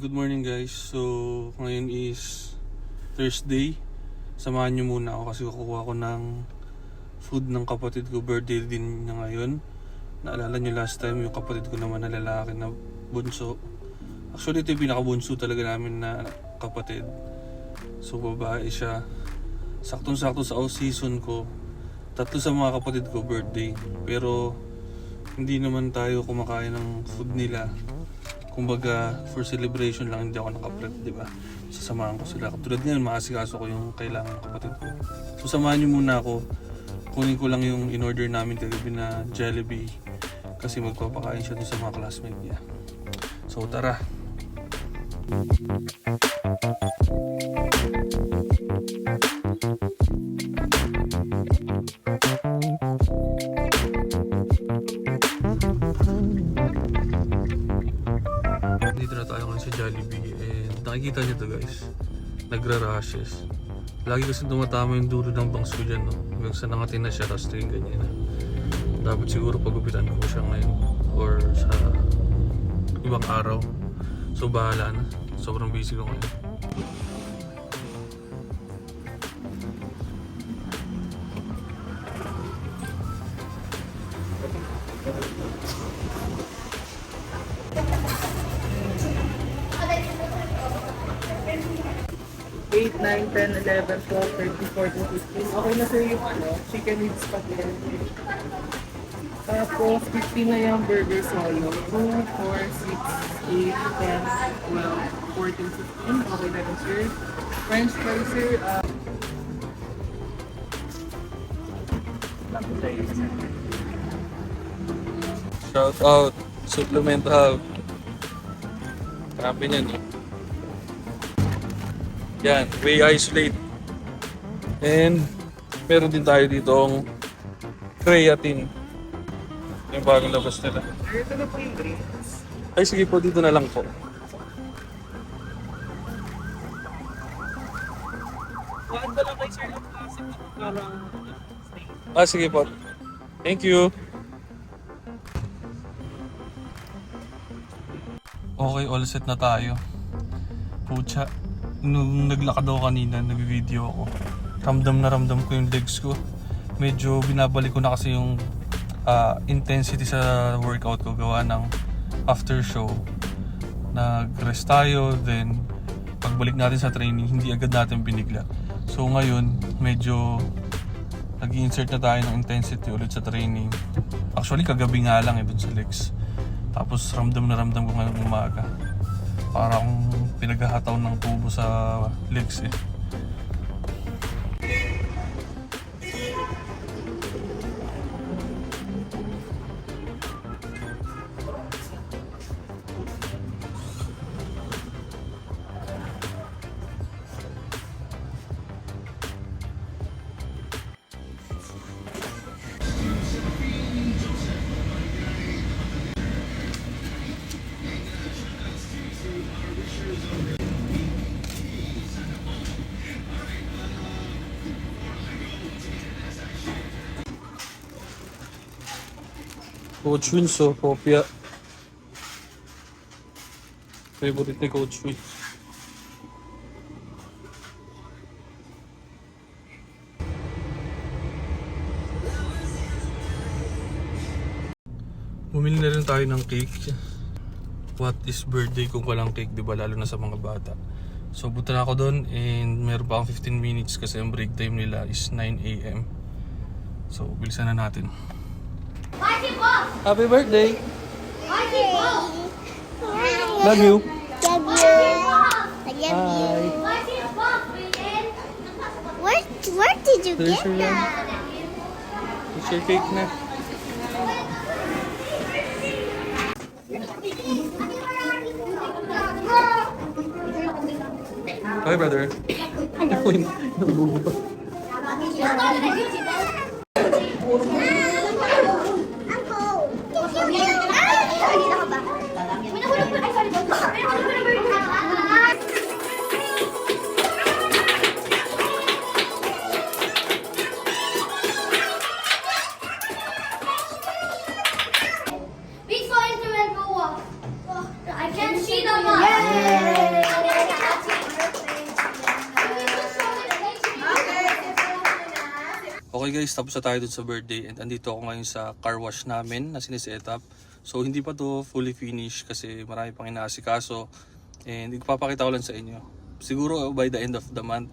Good morning guys. So, ngayon is Thursday. Samahan nyo muna ako kasi kukuha ko ng food ng kapatid ko. Birthday din niya ngayon. Naalala nyo last time yung kapatid ko naman na lalaki na bunso. Actually ito yung pinakabunso talaga namin na kapatid. So, babae siya. Saktong-sakto sa off season ko. 3 sa mga kapatid ko birthday. Pero hindi naman tayo kumakain ng food nila. Kumbaga, for celebration lang hindi ako nakaprep, di ba? Sasamahan ko sila. Tulad ngayon, maasikaso ko yung kailangan ng kapatid ko. So, samahan niyo muna ako. Kunin ko lang yung in-order namin kagabi na Jollibee. Kasi magpapakain siya dun sa mga classmate niya. So, tara! Dito na tayo ngayon sa Jollibee and nakikita nyo to guys, nagra-rushes. Lagi kasi tumatama yung dulo ng bangs ko dyan, no? Hanggang sa nangatin na siya, tapos naging ganyan na. Dapat siguro pagupitan ko siya ngayon or sa ibang araw. So bahala na, sobrang busy ko ngayon. Eight, 9, 10, 11, 12, 13, 14, 15. Okay na sir yung chicken with spaghetti. Tapos 15 na yung burger solo. 2, 4, 6, 8, 10, 12, 14, 15. Okay na rin sir. French fries sir. Shout out, Supplement Hub. Marami niyan, no? Yan, way isolate. And meron din tayo ditong creatine. Yung bagong labas nila. Ito na po yung drinks. Ay sige po, dito na lang po. Waan ba lang kayo sir yung classic na parang steak? Ah sige po. Thank you. Okay, all set na tayo. Pucha. Nung naglakad ako kanina, nag-video ako. Ramdam na ramdam ko yung legs ko. Medyo binabalik ko na kasi yung intensity sa workout ko gawa ng after show. Nag-rest tayo, then pagbalik natin sa training, hindi agad natin binigla. So ngayon, medyo nag-insert na tayo ng intensity ulit sa training. Actually, kagabi nga lang dun sa legs. Tapos ramdam na ramdam ko ngayong umaga. Parang pinaghahataw ng tubo sa legs eh. Coach Wins, so kopya. Favorite ni Coach Wins. Bumili na rin tayo ng cake. What is birthday kung walang cake, diba? Lalo na sa mga bata. So buta na ako doon and meron pa akong 15 minutes kasi ang break time nila is 9 AM. So bilisan na natin. Happy birthday! Love you! Love you. I love you. Where did you There's get your, that? it's your cake na. Hi brother. Ako yung nabubo. Big go into and go up. I can't see the map. Okay guys, tapos na tayo dun sa birthday and andito ako ngayon sa car wash namin na siniset up. So hindi pa to fully finished kasi marami pang inaasikaso and ipapakita ko lang sa inyo. Siguro by the end of the month,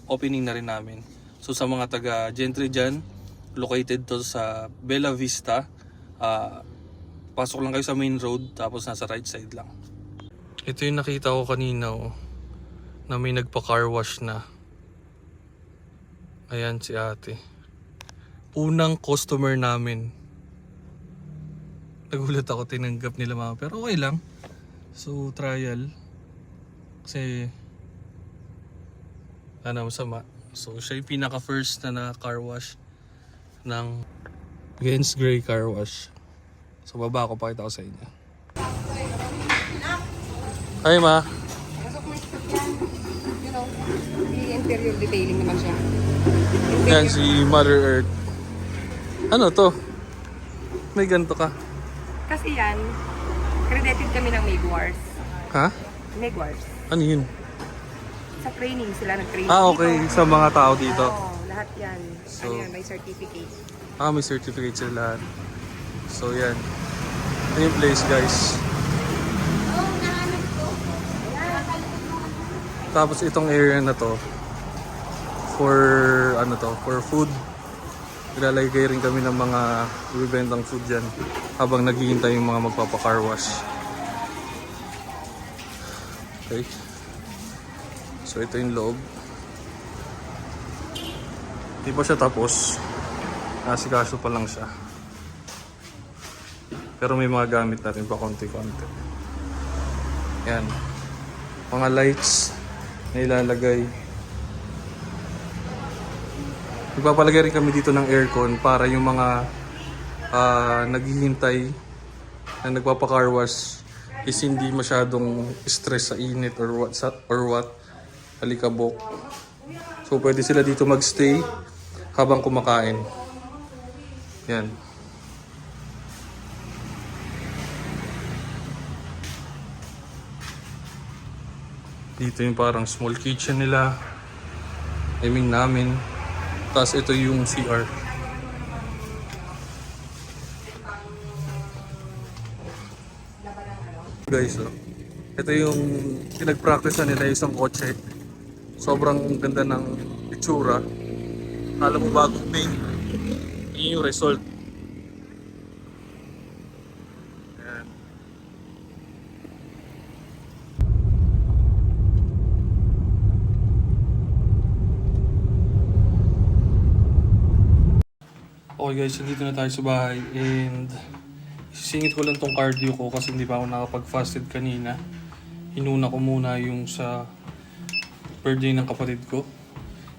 opening na rin namin. So sa mga taga Gentry dyan, located to sa Bella Vista. Pasok lang kayo sa main road tapos nasa right side lang. Ito yung nakita ko kanina na may nagpa-car wash na. Ayan si ate. Unang customer namin. Nagulat ako, tinanggap nila mga pero okay lang. So trial. Kasi masama. So siya yung pinaka first na car wash ng Gens Gray Car Wash. So baba ako, pakita ko sa inyo. Hi ma. Interior detailing naman siya. Yan si Mother Earth. Ano to? May ganito ka. Kasi yan, credited kami ng Megwars. Ha? Megwars. Ano yun? Sa training sila, nag-training Okay. dito. Sa mga tao dito. Oo, lahat yan. So- Ano yan, may certificate. May certificate sila lahat. So yan. Ito yung place guys. Tapos itong area na to for food. Ilalagay rin kami ng mga ibibentang food dyan habang naghihintay yung mga magpapa-car wash. Okay. So ito yung loob. Hindi pa siya tapos. Nasikaso pa lang siya. Pero may mga gamit natin pa konti-konti. Yan. Mga lights na ilalagay. Nagpapalagay rin kami dito ng aircon para yung mga naghihintay na nagpapa-car wash is hindi masyadong stress sa init or what alikabok. So pwede sila dito magstay habang kumakain. Yan. Dito yung parang small kitchen nila. Namin. Tapos ito yung CR. Guys, ito yung pinag-practice nila isang kotse. Sobrang ganda ng itsura. Alam mo bagong paint. Yun yung result. Ayan. Okay guys, dito na tayo sa bahay and isisingit ko lang tong cardio ko kasi hindi pa ako nakapag-fasted kanina. Inuna ko muna yung sa birthday ng kapatid ko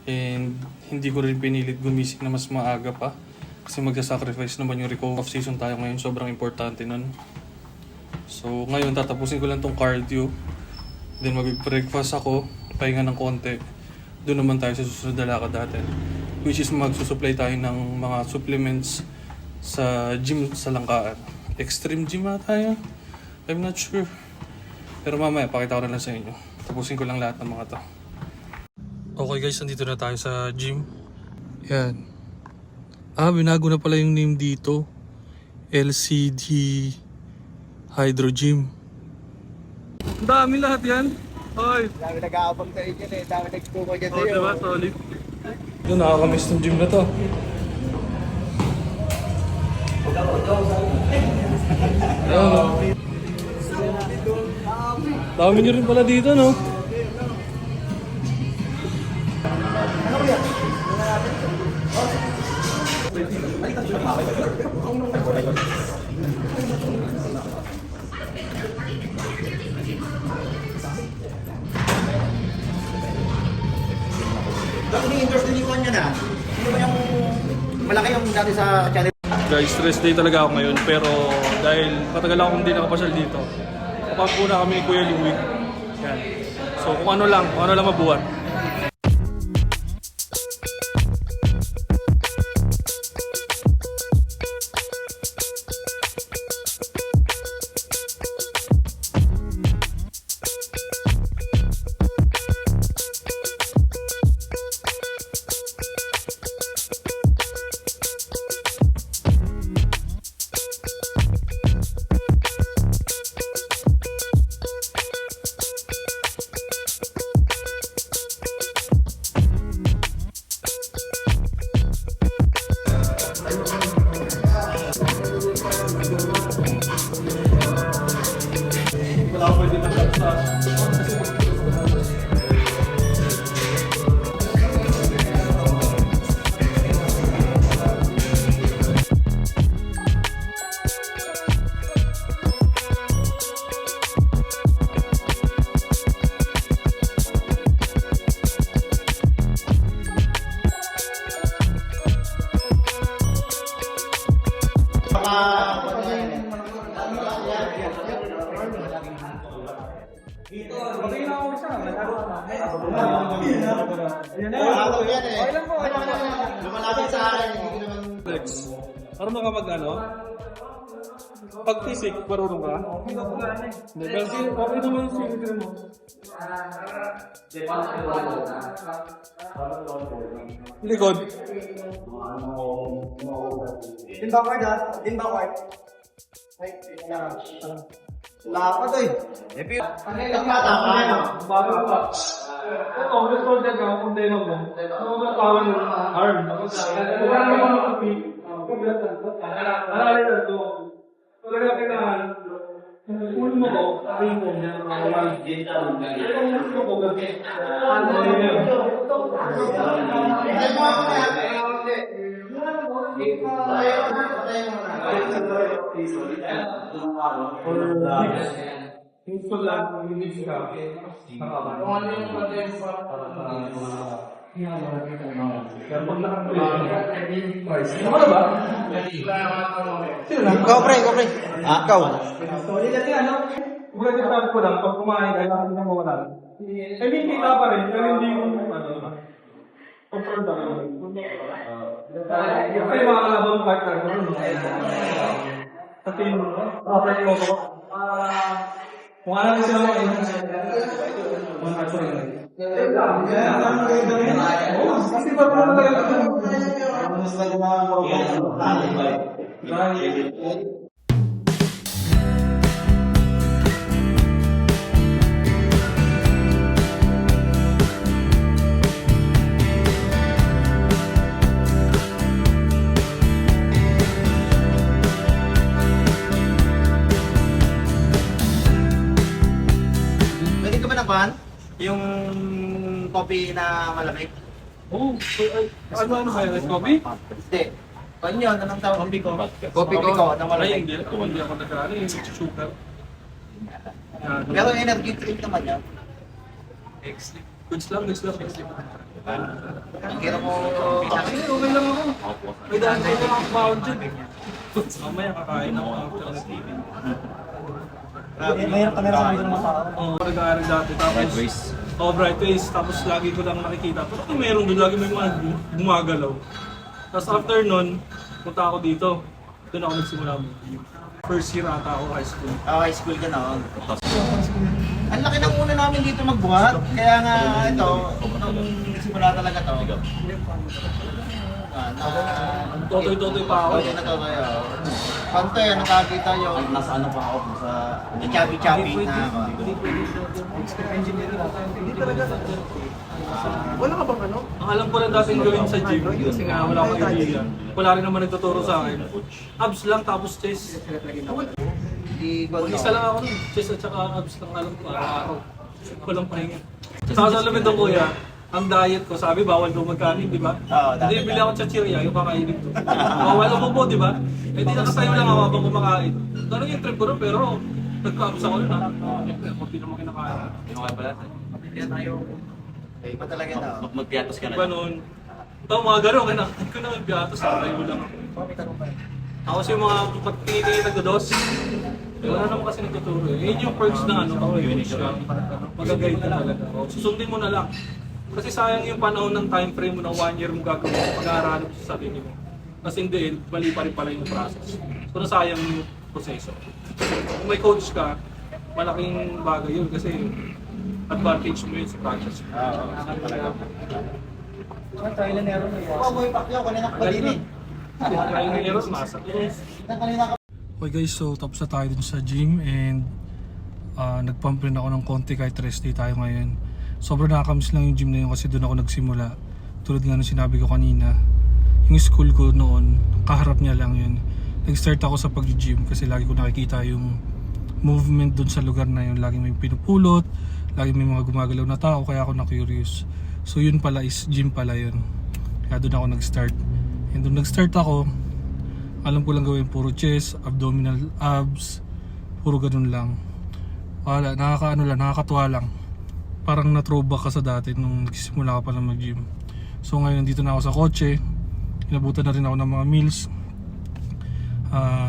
and hindi ko rin pinilit gumising na mas maaga pa kasi magsasacrifice naman yung recovery off season tayo ngayon, sobrang importante nun. So ngayon tatapusin ko lang tong cardio, then mag-breakfast ako, pahinga ng konti, doon naman tayo sa susunod na lakad natin, which is magsusupply tayo ng mga supplements sa gym sa Langkaan. Extreme gym ata yun. I'm not sure. Pero mamaya, pakita ko na lang sa inyo. Tapusin ko lang lahat ng mga to. Okay guys, nandito na tayo sa gym. Yan. Binago na pala yung name dito. LCD Hydro Gym. Ang dami lahat yan. Hoy. Dami nag-aabang sa inyo eh. Dami nag-tuko dyan Oh, sa'yo. diba? Solid. Ito, nakakamiss ng gym na to. Ayan, dami nyo rin pala dito, no? Bakit ni-endorse din ikuan niya na? Sino ba yung malaki yung dati sa channel? Guys, stress day talaga ako ngayon pero dahil matagal ako hindi nakapasyal dito, kapagpuna kami ni Kuya Louie. Yan. So kung ano lang mabuhat. Lumalapit sa akin, hindi ko naman... Flex. Marunong ka mag-ano? Pag physic, marunong ka? Hindi. Kasi okay naman yung singleton mo. Likod. Din backward ha? Din backward. Ay, lapad eh. Ang mata ka, ano? Bago pa. Ito, gusto ko dyan kung tayo mo. Ano ba tawag yung arm? Wala naman ako pick. Alala na ito. Talaga kailangan. Kung mo ko, sabihin mo niya, wala. Kung gusto ko, kasi ano yun? Gusto lang, hindi ka. Ikaw, pre. Ah, ikaw. Mula sa ko lang, pag kumain, kailangan na mawalan. I mean, kita pa rin, pero hindi yung control na rin. Kasi mga kalabang partner ko rin. Sa team, friend ko ko. Kung ano rin sila mga kasi ba naman talaga Pwede ka ba ng pan? Yung coffee na malamig? oh, ano kaya? Coffee? Hindi. Pan yun, anong tawag? Coffee ko. Coffee ko na Ay, malamig. hindi ako nagkaano yung sugar. Pero energy drink naman yan. Goods lang. Kira mo... Okay lang ako. May daan kayo mga baon dyan. Mamaya kakain ako after ng TV. Mayroon kamera sa mga tao. Oo, nag-aaral dati. Tapos, Brightways. Tapos lagi ko lang nakikita. Pero meron doon, lagi may mga gumagalaw. Tapos after nun, punta ako dito. Doon ako nagsimula mo. First year ata ako high school. High school ka na. Ang laki ng una namin dito magbuhat. Kaya nga ito, nung simula talaga to. Totoy-totoy pa ako. Totoy na totoy. Pantoy, ano nakakita yung... Nasa ano pa ako sa... Chubby-chubby na ako. Wala ka bang ano? Ang alam ko lang dating gawin sa gym, kasi nga wala akong idea. Wala rin naman nagtuturo sa akin. Abs lang, tapos chest. Hindi ko Isa lang ako nun, chest at saka abs lang alam ko, araw-araw. Walang pahinga. Saka sa alam ito kuya, ang diet ko, sabi bawal daw magkanin, di ba? Oo, dati. Hindi, bili ako chichirya, yung kakainin ko. Bawal ako po, di ba? Eh di nakatayo lang ako habang kumakain. Ganun yung trip ko nun, pero nagka-abs ako nun ha. Hindi naman kinakain. Eh, iba talaga na. Magpiatos ka Diba na. noon? Ito, mga gano'n, kinakain ko na magbiatos, tayo lang. Ako kasi yung mga pagtingin nagdodos, wala naman kasi nagtuturo eh. Yun yung perks na ano, coach ka. Mag-guide ka talaga. Susundin mo na lang. Kasi sayang yung panahon ng time frame mo na 1 year mo gagawin sa pag-aaralan mo sa sarili mo. Kasi in the end, mali pa rin pala yung process. So nasayang yung proseso. Kung may coach ka, malaking bagay yun kasi advantage mo yun sa practice. Oo, Boy Pacquiao, kanina ka pa din eh. Kaya yung heroes, masa. Kanina ka. Okay guys, so tapos na tayo dun sa gym and nagpump rin ako ng konti kahit rest day tayo ngayon. Sobrang nakakamiss lang yung gym na yun kasi doon ako nagsimula. Tulad nga ng sinabi ko kanina, yung school ko noon, kaharap niya lang yun. Nag-start ako sa pag-gym kasi lagi ko nakikita yung movement doon sa lugar na yun. Lagi may pinupulot, lagi may mga gumagalaw na tao, kaya ako na-curious. So yun pala is gym pala yun. Kaya doon ako nag-start. And doon nag-start ako, alam ko lang gawin puro chest, abdominal abs, puro ganun lang. Wala, nakakatuwa lang. Parang na-throwback ka sa dati nung nagsisimula ka pa lang mag-gym. So ngayon dito na ako sa kotse, inabutan na rin ako ng mga meals.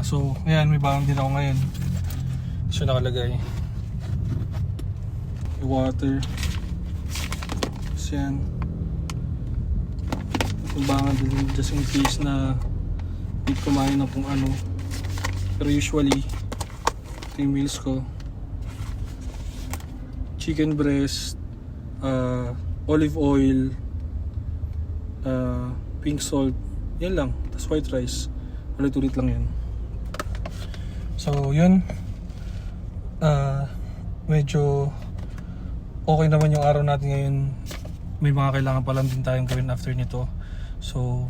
So ayan, may baon din ako ngayon. So nakalagay. water. Tapos yan. Kumbangan din just in case na hindi kumain na kung ano. Pero usually, ito yung meals ko. Chicken breast, olive oil, pink salt, yan lang. Tapos white rice. Ulit-ulit lang yan. So yun, medyo okay naman yung araw natin ngayon. May mga kailangan pa lang din tayong gawin after nito. So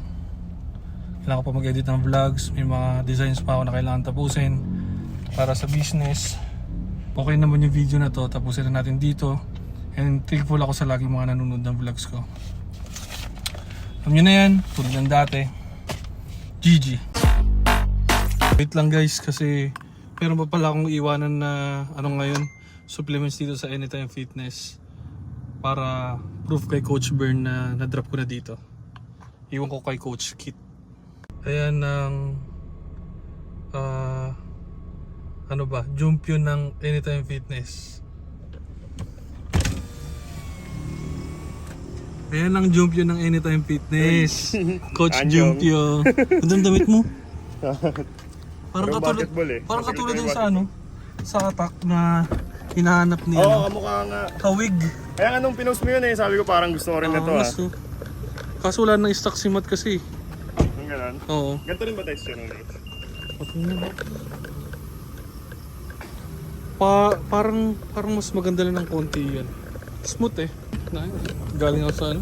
kailangan ko pa mag-edit ng vlogs. May mga designs pa ako na kailangan tapusin para sa business. Okay naman yung video na to, tapusin na natin dito. And thankful ako sa laging mga nanonood ng vlogs ko. Alam nyo na yan, tulad ng dati. GG. Wait lang guys, kasi meron pa pala akong iwanan na ngayon, supplements dito sa Anytime Fitness para proof kay Coach Bern na na-drop ko na dito. Iwan ko kay Coach Kit. Ayan ang Jumpyo ng Anytime Fitness. Ayan ang Jumpyo ng Anytime Fitness. Coach Jumpyo. Ang damit mo. Parang katulad, parang katulad din sa sa attack na hinahanap niya. Oo, kamukha nga. Kawig. Kaya nga nung pinost mo yun sabi ko parang gusto ko rin na to Kaso wala nang stock si Matt kasi. Yung ganun. Oo. Ganito rin ba texture nun eh? Parang mas maganda lang ng konti yan. Smooth eh. Galing ako sa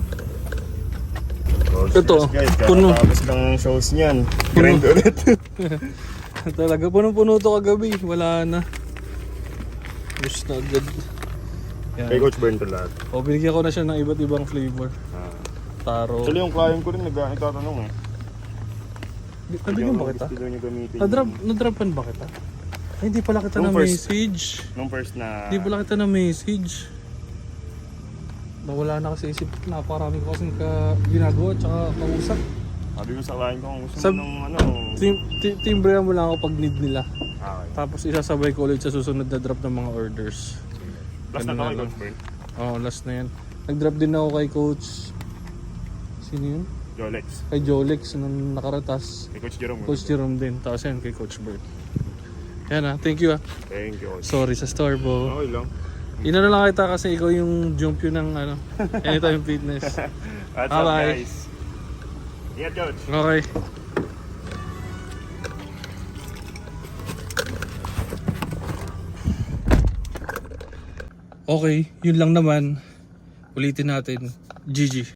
Ito, guys, puno. tapos ng shows niyan. Grind ulit. Talaga, punong-puno to kagabi. Wala na. Gusto na agad. Yan. Kay Coach Bern to lahat. O, binigyan ko na siya ng iba't ibang flavor. Taro. Actually yung client ko rin nagtatanong eh. Nabigyan ba kita? Gusto daw niya gamitin. Nadrapan ba kita? Ay, hindi pala kita Nung na first. message. Nung first na... Hindi pala kita na message. Nawala na kasi isip. Napakarami ko kasing ginagawa tsaka kausap. Sabi ko sa client ko kung gusto Sab- mo nung Timbrehan mo lang ako pag need nila. Okay. Tapos isasabay ko ulit sa susunod na drop ng mga orders. Last na Ganun to kay lang. Coach Bern. Oo, last na yan. Nag-drop din ako kay Coach. Sino yun? Jolex. Kay Jolex nung nakaratas. Kay Coach Jerome. Coach Jerome din. Tapos yan kay Coach Bert. Yan thank you Thank you, Coach. Sorry sa Starbo. Okay lang. Inano lang kita kasi ikaw yung Jumpyo ng Anytime Fitness. What's up Bye-bye. guys? Ingat Coach. Okay. Okay, yun lang naman. Ulitin natin. GG.